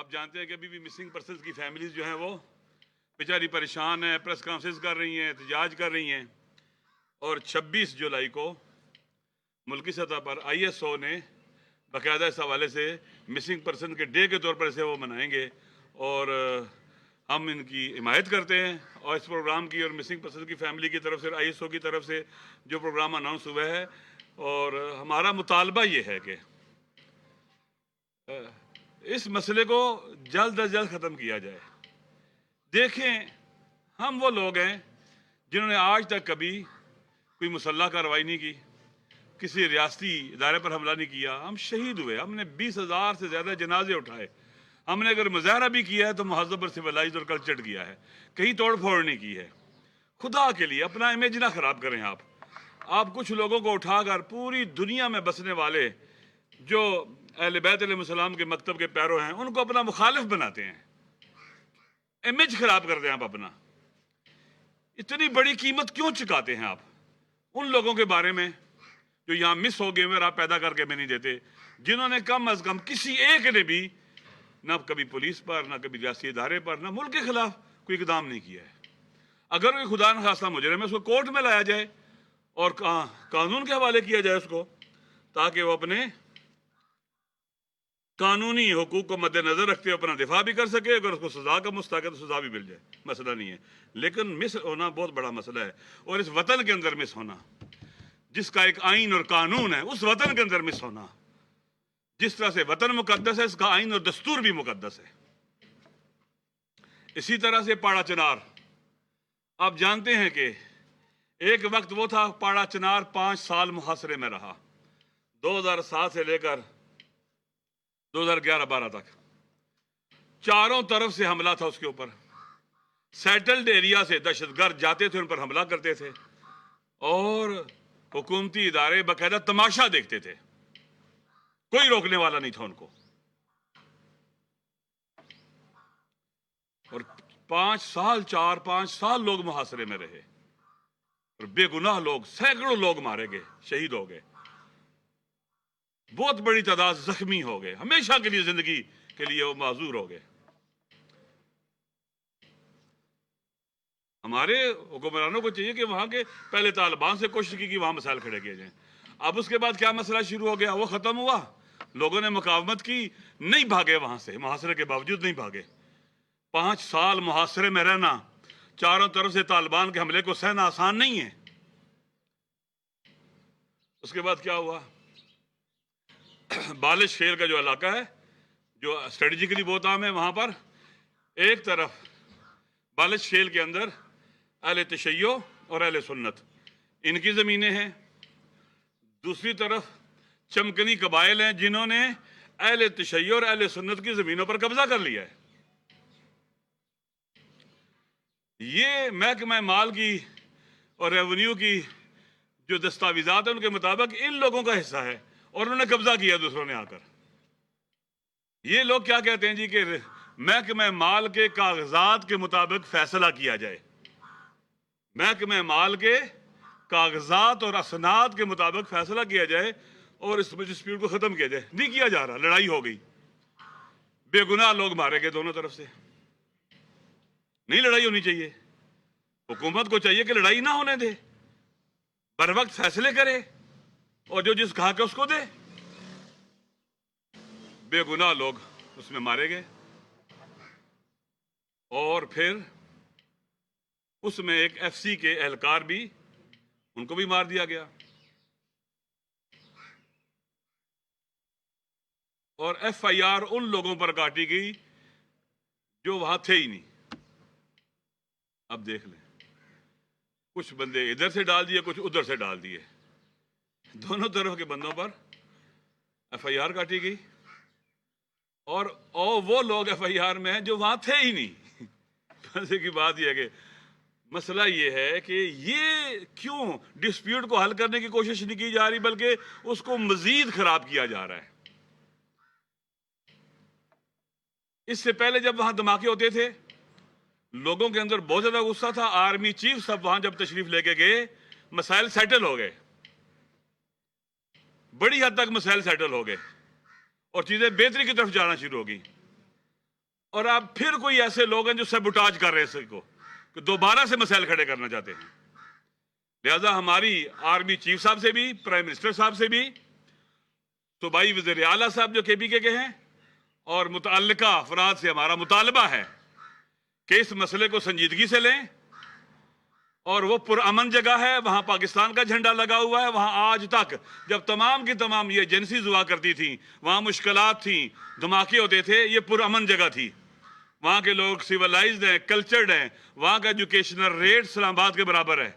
آپ جانتے ہیں کہ ابھی بھی مسنگ پرسنز کی فیملیز جو ہیں وہ بیچاری پریشان ہیں، پریس کانفرنس کر رہی ہیں، احتجاج کر رہی ہیں، اور 26 جولائی کو ملکی سطح پر ISO نے باقاعدہ اس حوالے سے مسنگ پرسن کے ڈے کے طور پر اسے وہ منائیں گے، اور ہم ان کی حمایت کرتے ہیں اور اس پروگرام کی اور مسنگ پرسن کی فیملی کی طرف سے اور ISO کی طرف سے جو پروگرام اناؤنس ہوا ہے، اور ہمارا مطالبہ یہ ہے کہ اس مسئلے کو جلد از جلد ختم کیا جائے۔ دیکھیں، ہم وہ لوگ ہیں جنہوں نے آج تک کبھی کوئی مسلح کارروائی نہیں کی، کسی ریاستی ادارے پر حملہ نہیں کیا، ہم شہید ہوئے، ہم نے 20,000 سے زیادہ جنازے اٹھائے، ہم نے اگر مظاہرہ بھی کیا ہے تو مہذب اور سویلائزڈ اور کلچرڈ کیا ہے، کہیں توڑ پھوڑ نہیں کی ہے۔ خدا کے لیے اپنا امیج نہ خراب کریں۔ آپ کچھ لوگوں کو اٹھا کر پوری دنیا میں بسنے والے جو اہل بیت علیہ السلام کے مکتب کے پیرو ہیں ان کو اپنا مخالف بناتے ہیں، امیج خراب کرتے ہیں۔ آپ اپنا اتنی بڑی قیمت کیوں چکاتے ہیں آپ ان لوگوں کے بارے میں جو یہاں مس ہو گئے اور آپ پیدا کر کے میں نہیں دیتے، جنہوں نے کم از کم کسی ایک نے بھی نہ کبھی پولیس پر، نہ کبھی ریاستی ادارے پر، نہ ملک کے خلاف کوئی اقدام نہیں کیا ہے۔ اگر کوئی خدا نخواستہ مجرم ہے اس کو کورٹ میں لایا جائے اور قانون کے حوالے کیا جائے اس کو، تاکہ وہ اپنے قانونی حقوق کو مد نظر رکھتے ہوئے اپنا دفاع بھی کر سکے، اگر اس کو سزا کا مستحق ہے تو سزا بھی مل جائے، مسئلہ نہیں ہے۔ لیکن مس ہونا بہت بڑا مسئلہ ہے، اور اس وطن کے اندر مس ہونا، جس کا ایک آئین اور قانون ہے، اس وطن کے اندر مس ہونا، جس طرح سے وطن مقدس ہے اس کا آئین اور دستور بھی مقدس ہے۔ اسی طرح سے پاڑا چنار، آپ جانتے ہیں کہ ایک وقت وہ تھا پاڑا چنار 5 سال محاصرے میں رہا، 2007 سے لے کر 2011-12 تک چاروں طرف سے حملہ تھا اس کے اوپر۔ سیٹلڈ ایریا سے دہشت گرد جاتے تھے، ان پر حملہ کرتے تھے، اور حکومتی ادارے باقاعدہ تماشا دیکھتے تھے، کوئی روکنے والا نہیں تھا ان کو۔ اور 5 سال لوگ محاصرے میں رہے، اور بے گناہ لوگ، سینکڑوں لوگ مارے گئے، شہید ہو گئے، بہت بڑی تعداد زخمی ہو گئے، ہمیشہ کے لیے زندگی کے لیے وہ معذور ہو گئے۔ ہمارے حکمرانوں کو چاہیے کہ وہاں کے پہلے طالبان سے کوشش کی کہ وہاں مسائل کھڑے کیے جائیں۔ اب اس کے بعد کیا مسئلہ شروع ہو گیا، وہ ختم ہوا، لوگوں نے مقاومت کی، نہیں بھاگے وہاں سے، محاصرے کے باوجود نہیں بھاگے۔ 5 سال محاصرے میں رہنا، چاروں طرف سے طالبان کے حملے کو سہنا آسان نہیں ہے۔ اس کے بعد کیا ہوا، بالش خیل کا جو علاقہ ہے جو اسٹریٹجیکلی بہت عام ہے، وہاں پر ایک طرف بالش خیل کے اندر اہل تشیع اور اہل سنت ان کی زمینیں ہیں، دوسری طرف چمکنی قبائل ہیں جنہوں نے اہل تشیع اور اہل سنت کی زمینوں پر قبضہ کر لیا ہے۔ یہ محکمہ مال کی اور ریونیو کی جو دستاویزات ہیں ان کے مطابق ان لوگوں کا حصہ ہے، اور انہوں نے قبضہ کیا دوسروں نے آ کر۔ یہ لوگ کیا کہتے ہیں جی کہ محکمہ مال کے کاغذات کے مطابق فیصلہ کیا جائے، محکمہ مال کے کاغذات اور اسناد کے مطابق فیصلہ کیا جائے اور اس ڈسپیوٹ کو ختم کیا جائے۔ نہیں کیا جا رہا، لڑائی ہو گئی، بے گناہ لوگ مارے گئے دونوں طرف سے۔ نہیں لڑائی ہونی چاہیے، حکومت کو چاہیے کہ لڑائی نہ ہونے دے، بر وقت فیصلے کرے اور جو جس کہا کہ اس کو دے۔ بے گناہ لوگ اس میں مارے گئے، اور پھر اس میں ایک FC کے اہلکار بھی، ان کو بھی مار دیا گیا، اور FIR ان لوگوں پر کاٹی گئی جو وہاں تھے ہی نہیں۔ اب دیکھ لیں، کچھ بندے ادھر سے ڈال دیے، کچھ ادھر سے ڈال دیے، دونوں طرف کے بندوں پر FIR کاٹی گئی، اور وہ لوگ FIR میں ہیں جو وہاں تھے ہی نہیں۔ مزے کی بات یہ ہے کہ مسئلہ یہ ہے کہ یہ کیوں ڈسپیوٹ کو حل کرنے کی کوشش نہیں کی جا رہی، بلکہ اس کو مزید خراب کیا جا رہا ہے۔ اس سے پہلے جب وہاں دھماکے ہوتے تھے لوگوں کے اندر بہت زیادہ غصہ تھا، آرمی چیف سب وہاں جب تشریف لے کے گئے مسائل سیٹل ہو گئے، بڑی حد تک مسائل سیٹل ہو گئے اور چیزیں بہتری کی طرف جانا شروع ہو گئی۔ اور اب پھر کوئی ایسے لوگ ہیں جو سیبوٹاج کر رہے ہیں اس کو، کہ دوبارہ سے مسائل کھڑے کرنا چاہتے ہیں۔ لہذا ہماری آرمی چیف صاحب سے بھی، پرائم منسٹر صاحب سے بھی، صوبائی وزیر اعلیٰ صاحب جو KPK کے ہیں، اور متعلقہ افراد سے ہمارا مطالبہ ہے کہ اس مسئلے کو سنجیدگی سے لیں، اور وہ پرامن جگہ ہے، وہاں پاکستان کا جھنڈا لگا ہوا ہے، وہاں آج تک جب تمام کی تمام یہ ایجنسیز ہوا کرتی تھیں، وہاں مشکلات تھیں، دھماکے ہوتے تھے، یہ پرامن جگہ تھی، وہاں کے لوگ سیولائزڈ ہیں، کلچرڈ ہیں، وہاں کا ایجوکیشنل ریٹ اسلام آباد کے برابر ہے،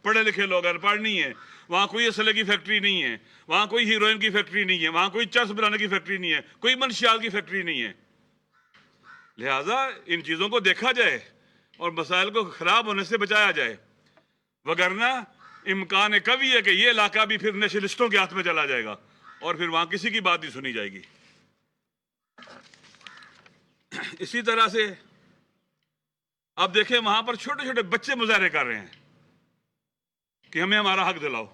پڑھے لکھے لوگ، ان پڑھ نہیں ہیں، وہاں کوئی اسلحے کی فیکٹری نہیں ہے، وہاں کوئی ہیروئن کی فیکٹری نہیں ہے، وہاں کوئی چرس بنانے کی فیکٹری نہیں ہے، کوئی منشیات کی فیکٹری نہیں ہے۔ لہٰذا ان چیزوں کو دیکھا جائے اور مسائل کو خراب ہونے سے بچایا جائے، وگرنہ امکان قوی ہے کہ یہ علاقہ بھی پھر نیشنلسٹوں کے ہاتھ میں چلا جائے گا اور پھر وہاں کسی کی بات نہیں سنی جائے گی۔ اسی طرح سے اب دیکھیں وہاں پر چھوٹے چھوٹے بچے مظاہرے کر رہے ہیں کہ ہمیں ہمارا حق دلاؤ۔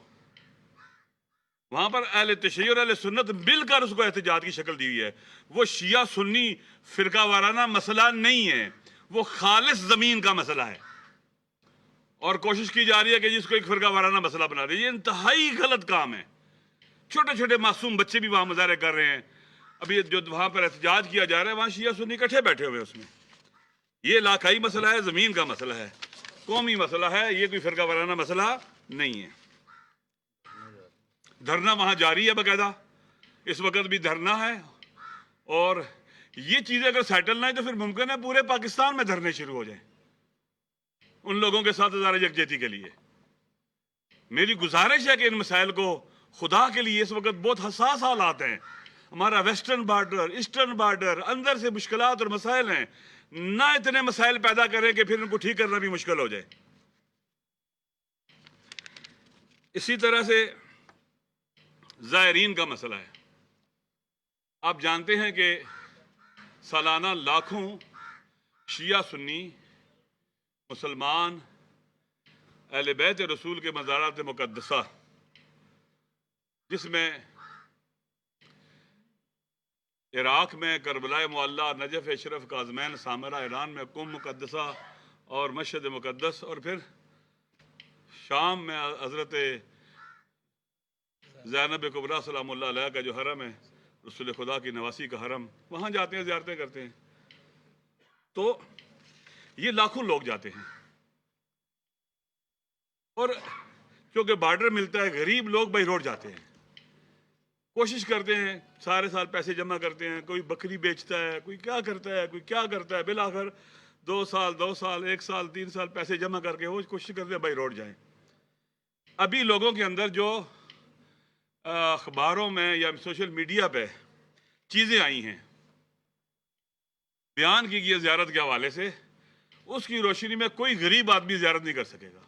وہاں پر اہل تشیع اور اہل سنت مل کر اس کو احتجاج کی شکل دی ہوئی ہے۔ وہ شیعہ سنی فرقہ وارانہ مسئلہ نہیں ہے، وہ خالص زمین کا مسئلہ ہے، اور کوشش کی جا رہی ہے کہ جس کو ایک فرقہ وارانہ مسئلہ بنا دے۔ یہ انتہائی غلط کام ہے۔ چھوٹے چھوٹے معصوم بچے بھی وہاں مظاہرے کر رہے ہیں۔ ابھی جو وہاں پر احتجاج کیا جا رہا ہے، وہاں شیعہ سنی اکٹھے بیٹھے ہوئے اس میں۔ یہ علاقائی مسئلہ ہے، زمین کا مسئلہ ہے، قومی مسئلہ ہے، یہ کوئی فرقہ وارانہ مسئلہ نہیں ہے۔ دھرنا وہاں جاری ہے، باقاعدہ اس وقت بھی دھرنا ہے، اور یہ چیزیں اگر سیٹل نہ ہیں تو پھر ممکن ہے پورے پاکستان میں دھرنے شروع ہو جائیں ان لوگوں کے ساتھ ادارہ یکجہتی کے لیے۔ میری گزارش ہے کہ ان مسائل کو خدا کے لیے، اس وقت بہت حساس حالات ہیں، ہمارا ویسٹرن بارڈر، ایسٹرن بارڈر، اندر سے مشکلات اور مسائل ہیں، نہ اتنے مسائل پیدا کریں کہ پھر ان کو ٹھیک کرنا بھی مشکل ہو جائے۔ اسی طرح سے زائرین کا مسئلہ ہے۔ آپ جانتے ہیں کہ سالانہ لاکھوں شیعہ سنی مسلمان اہل بیت رسول کے مزارات مقدسہ، جس میں عراق میں کربلا معلیٰ، نجف اشرف، کاظمین، سامرہ، ایران میں قم مقدسہ اور مشہد مقدس، اور پھر شام میں حضرت زینب کبریٰ سلام اللہ علیہ کا جو حرم ہے، رسول خدا کی نواسی کا حرم، وہاں جاتے ہیں، زیارتیں کرتے ہیں۔ تو یہ لاکھوں لوگ جاتے ہیں، اور کیونکہ بارڈر ملتا ہے، غریب لوگ بائی روڈ جاتے ہیں، کوشش کرتے ہیں، سارے سال پیسے جمع کرتے ہیں، کوئی بکری بیچتا ہے، کوئی کیا کرتا ہے، کوئی کیا کرتا ہے، بالآخر 2 سال 1 سال 3 سال پیسے جمع کر کے وہ کوشش کرتے ہیں بائی روڈ جائیں۔ ابھی لوگوں کے اندر جو اخباروں میں یا سوشل میڈیا پہ چیزیں آئی ہیں، بیان کی گئی زیارت کے حوالے سے، اس کی روشنی میں کوئی غریب آدمی زیارت نہیں کر سکے گا۔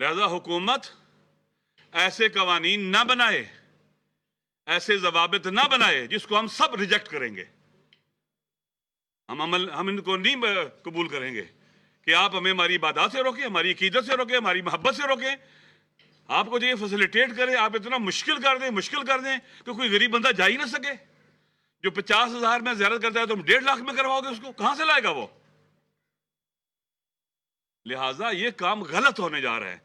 لہذا حکومت ایسے قوانین نہ بنائے، ایسے ضوابط نہ بنائے جس کو ہم سب ریجیکٹ کریں گے۔ ہم ان کو نہیں قبول کریں گے کہ آپ ہمیں ہماری عبادات سے روکیں، ہماری عقیدت سے روکیں، ہماری محبت سے روکیں۔ آپ کو جو یہ فیسیلیٹیٹ کریں، آپ اتنا مشکل کر دیں کہ کوئی غریب بندہ جا ہی نہ سکے۔ جو 50,000 میں زیارت کرتا ہے تم 1.5 لاکھ میں کرواؤ گے، اس کو کہاں سے لائے گا وہ؟ لہٰذا یہ کام غلط ہونے جا رہا ہے،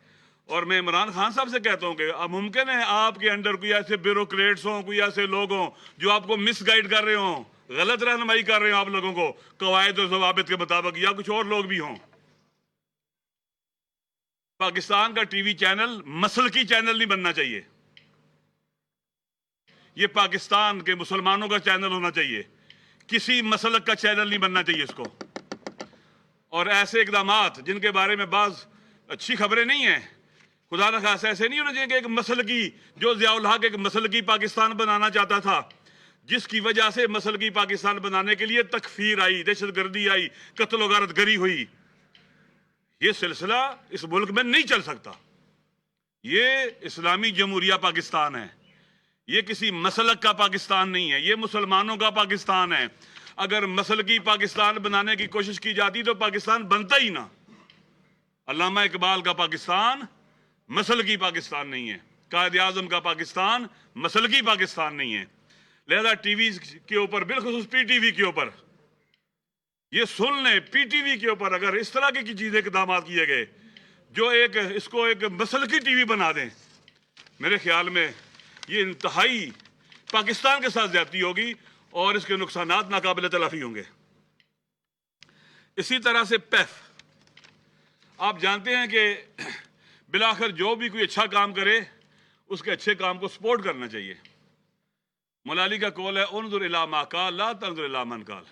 اور میں عمران خان صاحب سے کہتا ہوں کہ ممکن ہے آپ کے انڈر کوئی ایسے بیوروکریٹس ہوں، کوئی ایسے لوگ ہوں جو آپ کو مس گائیڈ کر رہے ہوں، غلط رہنمائی کر رہے ہوں آپ لوگوں کو قواعد و ضوابط کے مطابق، یا کچھ اور لوگ بھی ہوں۔ پاکستان کا ٹی وی چینل مسلکی چینل نہیں بننا چاہیے، یہ پاکستان کے مسلمانوں کا چینل ہونا چاہیے، کسی مسلک کا چینل نہیں بننا چاہیے اس کو۔ اور ایسے اقدامات جن کے بارے میں بعض اچھی خبریں نہیں ہیں، خدا نہ خواستہ ایسے نہیں ہونا چاہیے کہ ایک مسلکی، جو ضیاء الحق ایک مسلکی پاکستان بنانا چاہتا تھا، جس کی وجہ سے مسلکی پاکستان بنانے کے لیے تکفیر آئی، دہشت گردی آئی، قتل و غارت گری ہوئی، یہ سلسلہ اس ملک میں نہیں چل سکتا۔ یہ اسلامی جمہوریہ پاکستان ہے، یہ کسی مسلک کا پاکستان نہیں ہے، یہ مسلمانوں کا پاکستان ہے۔ اگر مسلکی پاکستان بنانے کی کوشش کی جاتی تو پاکستان بنتا ہی نہ۔ علامہ اقبال کا پاکستان مسلکی پاکستان نہیں ہے، قائد اعظم کا پاکستان مسلکی پاکستان نہیں ہے۔ لہذا ٹی وی کے اوپر بالخصوص پی ٹی وی کے اوپر یہ سن لیں، پی ٹی وی کے اوپر اگر اس طرح کی چیزیں اقدامات کیے گئے جو اس کو ایک مسلکی ٹی وی بنا دیں، میرے خیال میں یہ انتہائی پاکستان کے ساتھ زیادتی ہوگی اور اس کے نقصانات ناقابل تلافی ہوں گے۔ اسی طرح سے پیف، آپ جانتے ہیں کہ بالآخر جو بھی کوئی اچھا کام کرے اس کے اچھے کام کو سپورٹ کرنا چاہیے۔ مولا علی کا قول ہے انظر الی ما قال لا تنظر الی من قال۔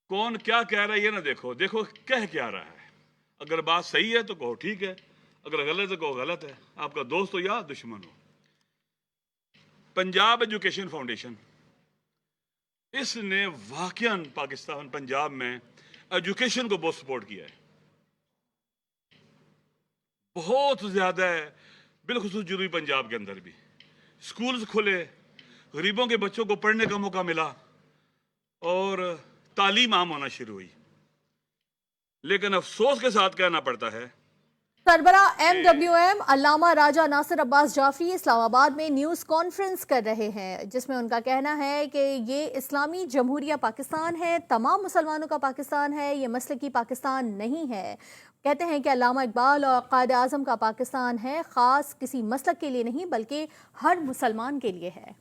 کون کیا کہہ رہا ہے یہ نہ دیکھو، دیکھو کہہ کیا رہا ہے۔ اگر بات صحیح ہے تو کہو ٹھیک ہے، اگر غلط ہے کہو غلط ہے، آپ کا دوست ہو یا دشمن ہو۔ پنجاب ایجوکیشن فاؤنڈیشن، اس نے واقعاً پاکستان پنجاب میں ایجوکیشن کو بہت سپورٹ کیا ہے، بہت زیادہ ہے، بالخصوص جنوبی پنجاب کے اندر بھی سکولز کھلے، غریبوں کے بچوں کو پڑھنے کا موقع ملا اور تعلیم عام ہونا شروع ہوئی۔ لیکن افسوس کے ساتھ کہنا پڑتا ہے سربراہ ایم ڈبلیو ایم علامہ راجہ ناصر عباس جعفری اسلام آباد میں نیوز کانفرنس کر رہے ہیں، جس میں ان کا کہنا ہے کہ یہ اسلامی جمہوریہ پاکستان ہے، تمام مسلمانوں کا پاکستان ہے، یہ مسلکی پاکستان نہیں ہے۔ کہتے ہیں کہ علامہ اقبال اور قائد اعظم کا پاکستان ہے، خاص کسی مسلک کے لیے نہیں بلکہ ہر مسلمان کے لیے ہے۔